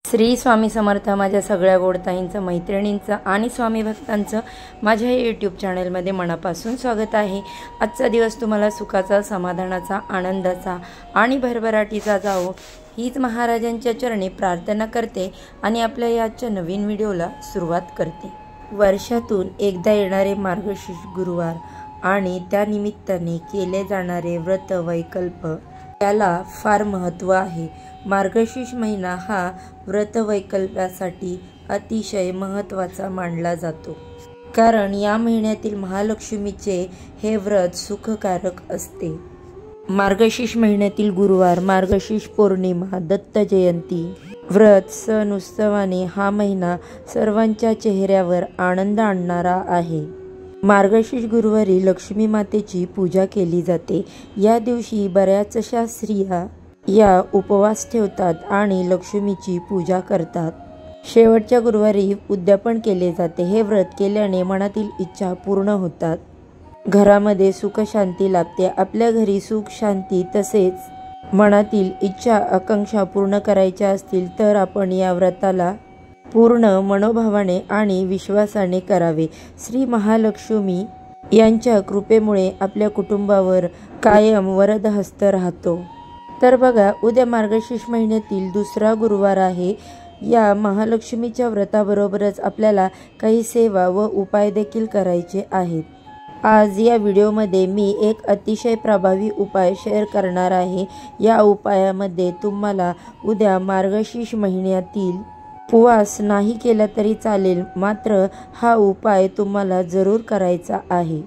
श्री स्वामी समर्थ। माझ्या सगळ्या गोडताईंचं, मैत्रिणींचं आणि स्वामी भक्तांचं माझ्या यूट्यूब चॅनलमध्ये मनापासून स्वागत आहे। आजचा दिवस तुम्हाला सुखाचा, समाधानाचा, आनंदाचा आणि भरभराटीचा जावो हीच महाराजांच्या चरणी प्रार्थना करते आणि आपल्या याच्या नवीन व्हिडिओला सुरुवात करते। वर्षातून एकदा येणारे मार्गशीर्ष गुरुवार आणि त्या निमित्ताने केले जाणारे व्रत वैकल्प याला फार महत्त्व आहे। मार्गशीर्ष महिना हा व्रत वैकल्पासाठी अतिशय महत्त्वाचा मानला जातो, कारण या महिन्यातील महालक्ष्मीचे हे व्रत सुखकारक असते। मार्गशीर्ष महिन्यातील गुरुवार, मार्गशीर्ष पौर्णिमा, दत्त जयंती, व्रत, सण उत्सवाने हा महिना सर्वांच्या चेहऱ्यावर आनंद आणणारा आहे। मार्गशीर्ष गुरुवारी लक्ष्मी मातेची पूजा केली जाते। या दिवशी बऱ्याचशा स्त्रिया या उपवास ठेवतात आणि लक्ष्मीची पूजा करतात। शेवटच्या गुरुवारी उद्यापन केले जाते। हे व्रत केल्याने मनातील इच्छा पूर्ण होतात, घरामध्ये सुख शांती लाभते। आपल्या घरी सुख शांती तसेच मनातील इच्छा आकांक्षा पूर्ण करायच्या असतील तर आपण या व्रताला पूर्ण मनोभावाने आणि विश्वासाने करावे। श्री महालक्ष्मी यांच्या कृपेमुळे आपल्या कुटुंबावर कायम वरदहस्त राहतो। तर बघा, उद्या मार्गशीर्ष महिन्यातील दुसरा गुरुवार आहे। या महालक्ष्मीच्या व्रताबरोबरच आपल्याला काही सेवा व उपाय देखील करायचे आहेत। आज या व्हिडिओमध्ये मी एक अतिशय प्रभावी उपाय शेअर करणार आहे। या उपायामध्ये तुम्हाला उद्या मार्गशीर्ष महिन्यातील उपवास नाही केला तरी चालेल, मात्र हा उपाय तुम्हाला जरूर करायचा आहे।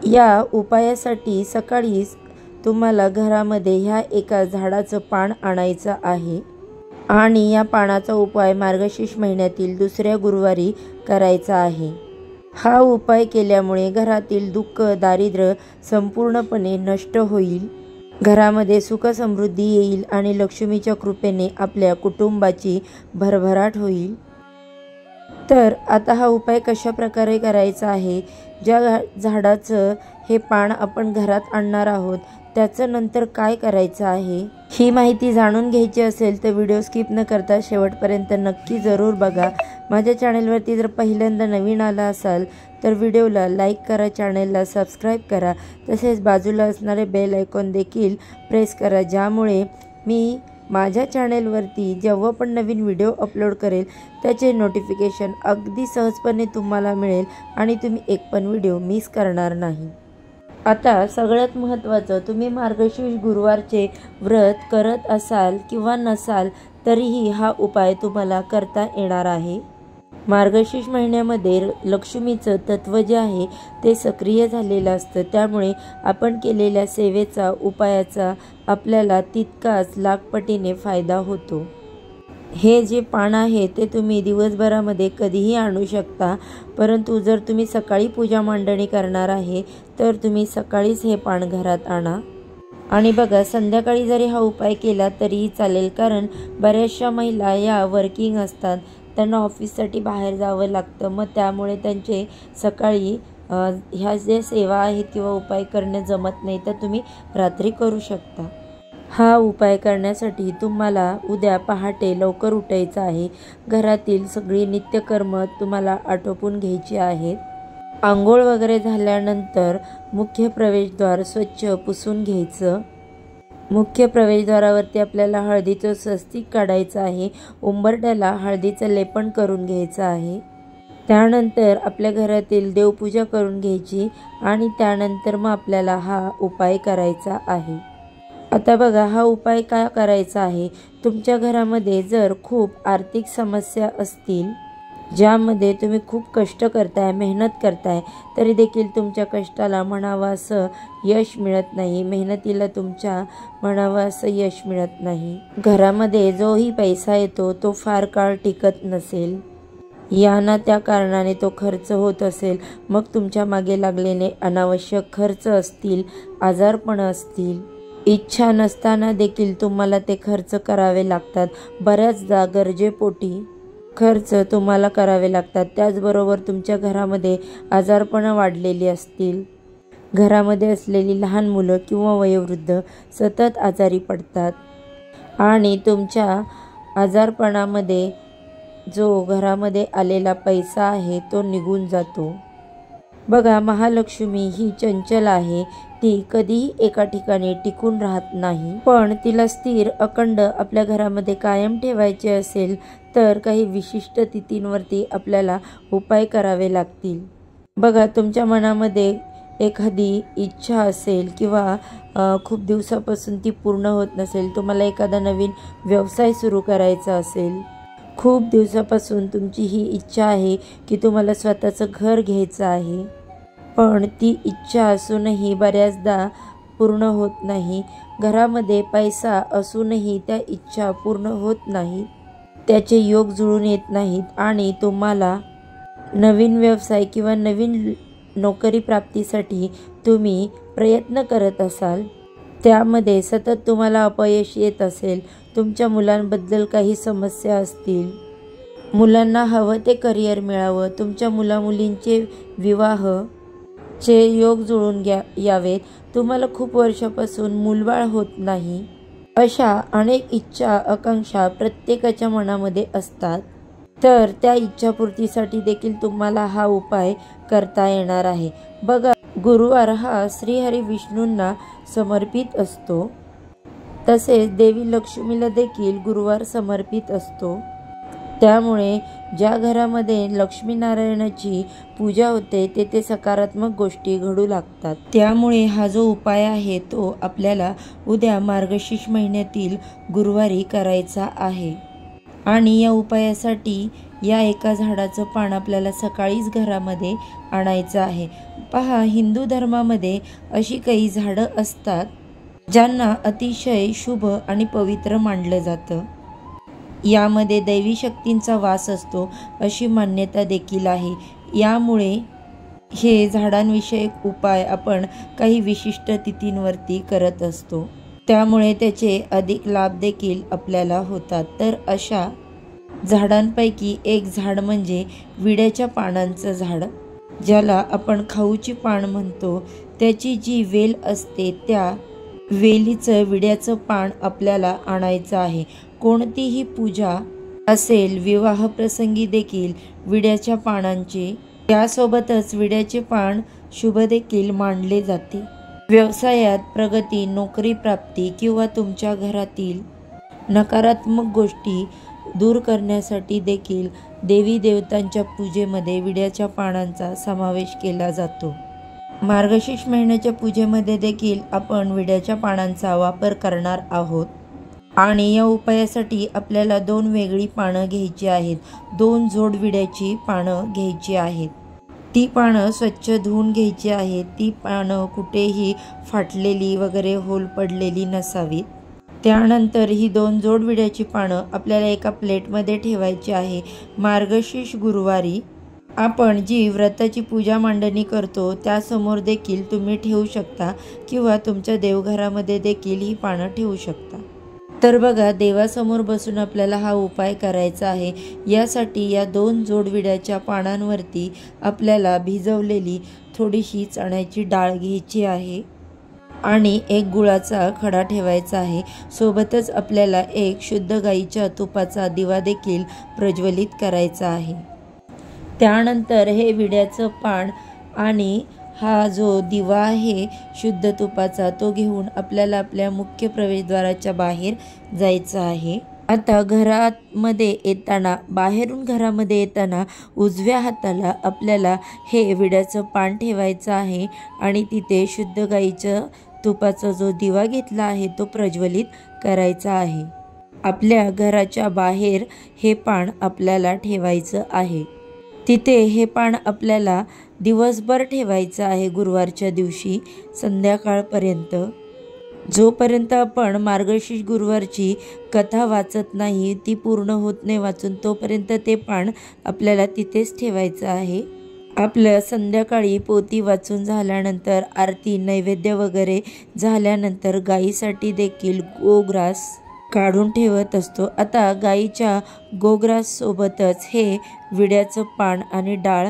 या उपायासाठी सकाळीच तुम्हाला घरामध्ये ह्या एका झाडाचं पान आणायचं आहे आणि या पानाचा उपाय मार्गशीर्ष महिन्यातील दुसऱ्या गुरुवारी करायचा आहे। हा उपाय केल्यामुळे घरातील दुःख, दारिद्र्य संपूर्णपणे नष्ट होईल, घरामध्ये सुख समृद्धी येईल आणि लक्ष्मीच्या कृपेने आपल्या कुटुंबाची भरभराट होईल। तर आता हा उपाय कशा प्रकारे करायचा आहे, ज्या झाडाचं हे पान आपण घरात आणणार आहोत त्याचं नंतर काय करायचं आहे, ही माहिती जाणून घ्यायची असेल तर व्हिडिओ स्किप न करता शेवटपर्यंत नक्की जरूर बघा। माझ्या चॅनलवरती जर पहिल्यांदा नवीन आला असाल तर व्हिडिओला लाईक करा, चॅनलला सबस्क्राईब करा, तसेच बाजूला असणारे बेल आयकॉन देखील प्रेस करा, ज्यामुळे मी माझ्या चॅनलवरती जेव्हा पण नवीन व्हिडिओ अपलोड करेल त्याचे नोटिफिकेशन अगदी सहजपणे तुम्हाला मिळेल आणि तुम्ही एक पण व्हिडिओ मिस करणार नाही। आता सगळ्यात महत्त्वाचं, तुम्ही मार्गशीर्ष गुरुवारचे व्रत करत असाल किंवा नसाल तरीही हा उपाय तुम्हाला करता येणार आहे। मार्गशीर्ष महिन्यामध्ये लक्ष्मीचं तत्व जे आहे ते सक्रिय झालेलं असतं, त्यामुळे आपण केलेल्या सेवेचा, उपायाचा आपल्याला तितकाच लाखपटीने फायदा होतो। हे जे पान आहे ते तुम्ही दिवसभरामध्ये कधीही आणू शकता, परंतु जर तुम्ही सकाळी पूजा मांडणी करणार आहे तर तुम्ही सकाळीच हे पान घरात आणा। आणि बघा, संध्याकाळी जरी हा उपाय केला तरीही चालेल, कारण बऱ्याचशा महिला या वर्किंग असतात, त्यांना ऑफिससाठी बाहेर जावं लागतं, मग त्यामुळे त्यांचे सकाळी ह्या जे सेवा आहेत किंवा उपाय करणे जमत नाही, तर तुम्ही रात्री करू शकता। हा उपाय करण्यासाठी तुम्हाला उद्या पहाटे लवकर उठायचं आहे। घरातील सगळी नित्यकर्म तुम्हाला आटोपून घ्यायची आहेत। आंघोळ वगैरे झाल्यानंतर मुख्य प्रवेशद्वार स्वच्छ पुसून घ्यायचं। मुख्य प्रवेशद्वारावरती आपल्याला हळदीचं स्वस्तिक काढायचं आहे। उंबरठ्याला हळदीचं लेपन करून घ्यायचं आहे। त्यानंतर आपल्या घरातील देवपूजा करून घ्यायची आणि त्यानंतर मग आपल्याला हा उपाय करायचा आहे। आता बघा, हा उपाय काय करायचा आहे, तुमच्या घरामध्ये जर खूप आर्थिक समस्या असतील, ज्यामध्ये तुम्ही खूप कष्ट करताय, मेहनत करताय, तरी देखील तुमच्या कष्टाला म्हणावं असं यश मिळत नाही, मेहनतीला तुमच्या म्हणावं असं यश मिळत नाही, घरामध्ये जोही पैसा येतो तो फार काळ टिकत नसेल, या ना त्या कारणाने तो खर्च होत असेल, मग तुमच्या मागे लागलेले अनावश्यक खर्च असतील, आजारपण असतील, इच्छा नसताना देखील तुम्हाला ते खर्च करावे लागतात, बऱ्याचदा गरजेपोटी खर्च तुम्हाला करावे लागतात। त्याचबरोबर तुमच्या घरामध्ये आजारपणं वाढलेली असतील, घरामध्ये असलेली लहान मुलं किंवा वयोवृद्ध सतत आजारी पडतात आणि तुमच्या आजारपणामध्ये जो घरामध्ये आलेला पैसा आहे तो निघून जातो। बघा, महालक्ष्मी ही चंचल आहे, ती कधीही एका ठिकाणी टिकून राहत नाही, पण तिला स्थिर अखंड आपल्या घरामध्ये कायम ठेवायचे असेल तर काही विशिष्ट तिथींवरती आपल्याला उपाय करावे लागतील। बघा, तुमच्या मनामध्ये एखादी इच्छा असेल किंवा खूप दिवसापासून ती पूर्ण होत नसेल, तुम्हाला एखादा नवीन व्यवसाय सुरू करायचा असेल, खूप दिवसापासून तुमची ही इच्छा आहे की तुम्हाला स्वतःचं घर घ्यायचं आहे, पण ती इच्छा असूनही बऱ्याचदा पूर्ण होत नाही। घरामध्ये पैसा असूनही त्या इच्छा पूर्ण होत नाहीत, त्याचे योग जुळून येत नाहीत आणि तुम्हाला नवीन व्यवसाय किंवा नवीन नोकरी प्राप्तीसाठी तुम्ही प्रयत्न करत असाल, त्यामध्ये सतत तुम्हाला अपयश येत असेल, तुमच्या मुलांबद्दल काही समस्या असतील, मुलांना हवं ते करिअर मिळावं, तुमच्या मुलामुलींचे विवाहचे योग जुळून यावेत, तुम्हाला खूप वर्षापासून मूलबाळ होत नाही, अशा अनेक इच्छा आकांक्षा प्रत्येकाच्या मनामध्ये असतात। तर त्या इच्छापूर्तीसाठी देखील तुम्हाला हा उपाय करता येणार आहे। बघा, गुरुवार हा श्रीहरी विष्णूंना समर्पित असतो, तसेच देवी लक्ष्मीला देखील गुरुवार समर्पित असतो। त्यामुळे ज्या घरामध्ये लक्ष्मीनारायणाची पूजा होते तेथे सकारात्मक गोष्टी घडू लागतात। त्यामुळे हा जो उपाय आहे तो आपल्याला उद्या मार्गशीर्ष महिन्यातील गुरुवारी करायचा आहे आणि या उपायासाठी या एका झाडाचं पान आपल्याला सकाळीच घरामध्ये आणायचं आहे। पहा, हिंदू धर्मामध्ये अशी काही झाडं असतात ज्यांना अतिशय शुभ आणि पवित्र मानलं जातं, यामध्ये दैवी शक्तींचा वास असतो अशी मान्यता देखील आहे। यामुळे हे झाडांविषयक उपाय आपण काही विशिष्ट तिथींवरती करत असतो, त्यामुळे त्याचे अधिक लाभ देखील आपल्याला होतात। तर अशा झाडांपैकी एक झाड म्हणजे विड्याच्या पानांचं झाड, ज्याला आपण खाऊची पान म्हणतो। त्याची जी वेल असते त्या वेलीचं विड्याचं पान आपल्याला आणायचं आहे। कोणतीही पूजा असेल, विवाह प्रसंगी देखील विड्याच्या पानांचे, त्यासोबतच विड्याचे पान शुभ देखील मानले जाते। व्यवसायात प्रगती, नोकरी प्राप्ती किंवा तुमच्या घरातील नकारात्मक गोष्टी दूर करण्यासाठी देखील देवी देवतांच्या पूजेमध्ये विड्याच्या पानांचा समावेश केला जातो। मार्गशीर्ष महिन्याच्या पूजेमध्ये देखील आपण विड्याच्या पानांचा वापर करणार आहोत आणि या उपायासाठी आपल्याला 2 वेगळी पानं घ्यायची आहेत, 2 जोड विड्याची पानं घ्यायची आहेत। ती पानं स्वच्छ धुवून घ्यायची आहेत, ती पानं कुठेही फाटलेली वगैरे होल पडलेली नसावीत। त्यानंतर ही 2 जोड विड्याची पानं आपल्याला एका प्लेटमध्ये ठेवायची आहे। मार्गशीर्ष गुरुवारी आपण जी व्रताची पूजा मांडणी करतो त्यासमोर देखील तुम्ही ठेवू शकता किंवा तुमच्या देवघरामध्ये देखील ही पानं ठेवू शकता। तर बघा, देवासमोर बसून आपल्याला हा उपाय करायचा आहे। यासाठी या 2 जोड विड्याच्या पानांवरती आपल्याला भिजवलेली थोडीशी चण्याची डाळ घ्यायची आहे आणि एक गुळाचा खडा ठेवायचा आहे। सोबतच आपल्याला एक शुद्ध गाईच्या तुपाचा दिवा देखील प्रज्वलित करायचा आहे। त्यानंतर हे विड्याचं पान आणि हा जो दिवा आहे शुद्ध तुपाचा तो घेऊन आपल्याला आपल्या मुख्य प्रवेशद्वाराच्या बाहेर जायचं आहे। आता घरामध्ये येताना, बाहेरून घरामध्ये येताना उजव्या हाताला आपल्याला हे विड्याचं पान ठेवायचं आहे आणि तिथे शुद्ध गाईच्या तुपाचा जो दिवा घेतला आहे तो प्रज्वलित करायचा आहे। आपल्या घराच्या बाहेर हे पान आपल्याला ठेवायचं आहे। तिथे हे पान आपल्याला दिवसभर ठेवायचं आहे, गुरुवारच्या दिवशी संध्याकाळपर्यंत। जोपर्यंत आपण मार्गशीर्ष गुरुवारची कथा वाचत नाही, ती पूर्ण होत नाही वाचून, तोपर्यंत ते पान आपल्याला तिथेच ठेवायचं आहे। आपलं संध्याकाळी पोथी वाचून झाल्यानंतर, आरती नैवेद्य वगैरे झाल्यानंतर गाईसाठी देखील गोग्रास काढून ठेवत असतो। आता गाईच्या गोग्रास सोबतच हे विड्याचं पान आणि डाळ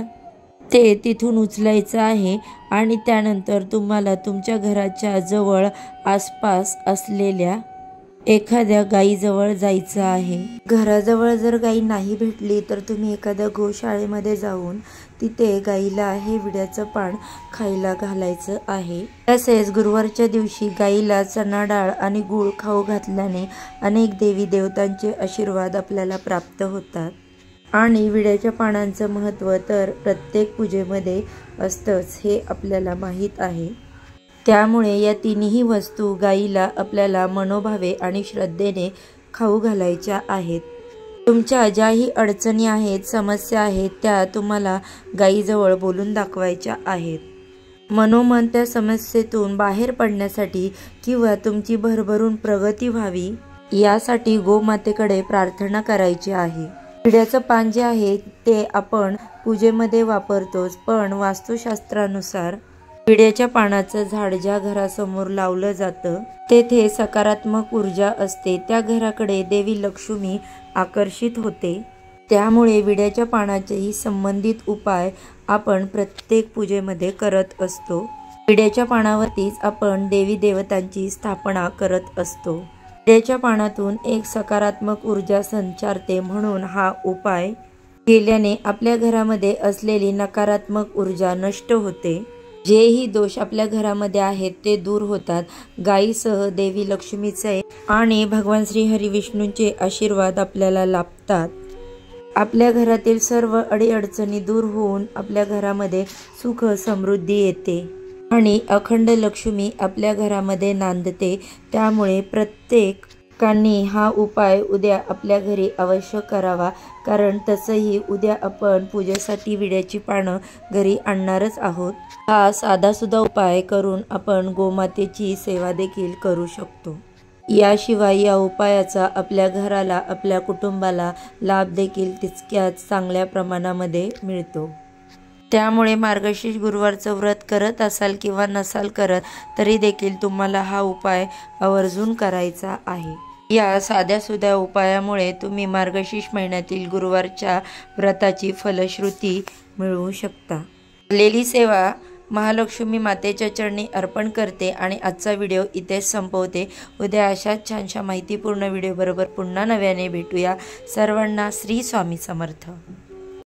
ते तिथून उचलायचं आहे आणि त्यानंतर तुम्हाला तुमच्या घराच्या जवळ आसपास असलेल्या एखाद्या गायीजवळ जायचं आहे। घराजवळ जर गायी नाही भेटली तर तुम्ही एखाद्या गोशाळेमध्ये जाऊन तिथे गायीला हे विड्याचं पान खायला घालायचं आहे। तसेच गुरुवारच्या दिवशी गायीला चणा डाळ आणि गूळ खाऊ घातल्याने अनेक देवी देवतांचे आशीर्वाद आपल्याला प्राप्त होतात। आणि विड्याच्या पानांचं महत्त्व तर प्रत्येक पूजेमध्ये असतंच हे आपल्याला माहीत आहे। त्यामुळे या तिन्ही वस्तू गायीला आपल्याला मनोभावे आणि श्रद्धेने खाऊ घालायच्या आहेत। तुमच्या ज्याही अडचणी आहेत, समस्या आहेत, त्या तुम्हाला गायीजवळ बोलून दाखवायच्या आहेत। मनोमन त्या समस्येतून बाहेर पडण्यासाठी किंवा तुमची भरभरून प्रगती व्हावी यासाठी गोमातेकडे प्रार्थना करायची आहे। विड्याचं पान जे आहे ते आपण पूजेमध्ये वापरतोच, पण वास्तुशास्त्रानुसार विड्याच्या पानाचं झाड ज्या घरासमोर लावलं जातं तेथे सकारात्मक ऊर्जा असते, त्या घराकडे देवी लक्ष्मी आकर्षित होते। त्यामुळे विड्याच्या पानाचेही संबंधित उपाय आपण प्रत्येक पूजेमध्ये करत असतो। विड्याच्या पानावरतीच आपण देवी देवतांची स्थापना करत असतो। विड्याच्या पानातून एक सकारात्मक ऊर्जा संचारते, म्हणून हा उपाय केल्याने आपल्या घरामध्ये असलेली नकारात्मक ऊर्जा नष्ट होते। जेही दोष आपल्या घरामध्ये आहेत ते दूर होतात। गायीसह देवी लक्ष्मीचे आणि भगवान श्री हरी विष्णूंचे आशीर्वाद आपल्याला लाभतात। आपल्या घरातील सर्व अडीअडचणी दूर होऊन आपल्या घरामध्ये सुख समृद्धी येते आणि अखंड लक्ष्मी आपल्या घरामध्ये नांदते। त्यामुळे प्रत्येकाने हा उपाय उद्या आपल्या घरी अवश्य करावा, कारण तसंही उद्या आपण पूजेसाठी विड्याची पानं घरी आणणारच आहोत। हा साधासुद्धा उपाय करून आपण गोमातेची सेवा देखील करू शकतो। याशिवाय या उपायाचा आपल्या घराला, आपल्या कुटुंबाला लाभ देखील तितक्याच चांगल्या प्रमाणामध्ये मिळतो। त्यामुळे मार्गशीर्ष गुरुवारचं व्रत करत असाल किंवा नसाल करत तरी देखील तुम्हाला हा उपाय आवर्जून करायचा आहे। या साध्यासुध्या उपायामुळे तुम्ही मार्गशीर्ष महिन्यातील गुरुवारच्या व्रताची फलश्रुती मिळवू शकता। केलेली सेवा महालक्ष्मी मातेच्या चरणी अर्पण करते आणि आजचा व्हिडिओ इथेच संपवते। उद्या अशाच छानशा माहितीपूर्ण व्हिडिओ बरोबर पुन्हा नव्याने भेटूया। सर्वांना श्री स्वामी समर्थ।